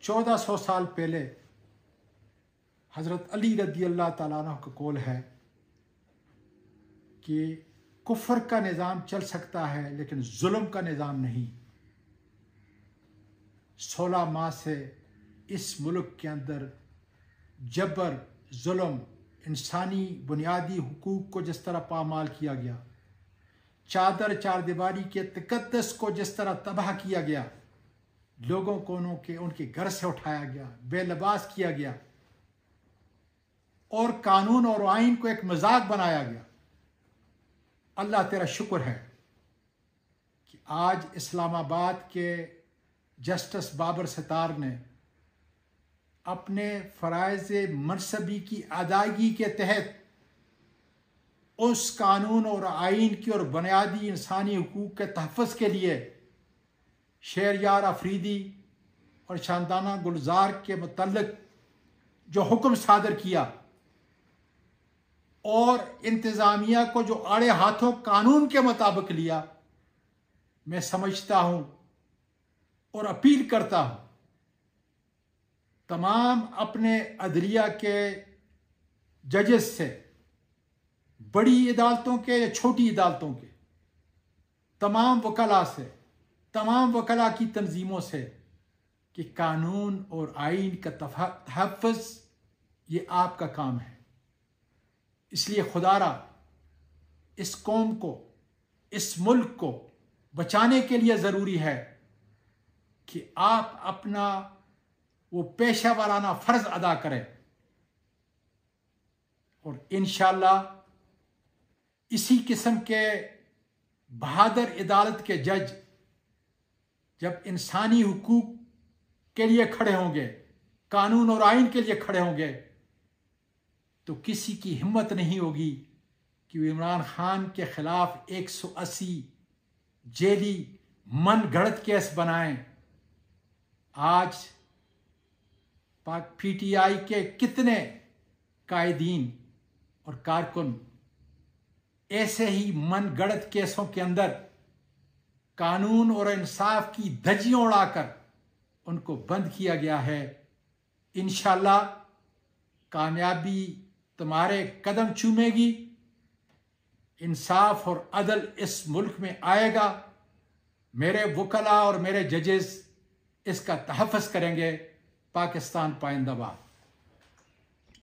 1400 साल पहले हज़रत अली रदी अल्लाह ताला अन्हु का कौल है कि कुफ्र का निज़ाम चल सकता है लेकिन जुल्म का निज़ाम नहीं। 16 माह से इस मुल्क के अंदर जबर, जुल्म, इंसानी बुनियादी हुकूक को जिस तरह पामाल किया गया, चार दीवारी के तकद्दस को जिस तरह तबाह किया गया, लोगों को उनके घर से उठाया गया, बेलबास किया गया और कानून और आइन को एक मजाक बनाया गया। अल्लाह तेरा शुक्र है कि आज इस्लामाबाद के जस्टिस बाबर सितार ने अपने फ़राइज़ मनसबी की अदायगी के तहत उस कानून और आइन की और बुनियादी इंसानी हुकूक के तहफ़्फ़ुज़ के लिए शहरयार अफरीदी और शानदाना गुलजार के मुतल्लिक़ जो हुक्म सादर किया और इंतज़ामिया को जो आड़े हाथों कानून के मुताबिक लिया, मैं समझता हूँ और अपील करता हूँ तमाम अपने अदलिया के जजेस से, बड़ी अदालतों के या छोटी अदालतों के, तमाम वकला से, तमाम वकला की तंजीमों से कि कानून और आइन का तहफ़्फ़ुज़ ये आपका काम है। इसलिए खुदारा इस कौम को, इस मुल्क को बचाने के लिए ज़रूरी है कि आप अपना वो पेशा वाराना फ़र्ज़ अदा करें और इंशाअल्लाह इसी किस्म के बहादुर अदालत के जज जब इंसानी हुकूक के लिए खड़े होंगे, कानून और आइन के लिए खड़े होंगे, तो किसी की हिम्मत नहीं होगी कि वो इमरान खान के खिलाफ 180 जेली मन गढ़ंत केस बनाएं। आज PTI के कितने कायदीन और कारकुन ऐसे ही मन गढ़ंत केसों के अंदर कानून और इंसाफ की धज्जियां उड़ाकर उनको बंद किया गया है। इंशाअल्लाह कामयाबी तुम्हारे कदम चूमेगी, इंसाफ और अदल इस मुल्क में आएगा। मेरे वकला और मेरे जजेस इसका तहफ़्फ़ुज़ करेंगे। पाकिस्तान पाइंदाबाद।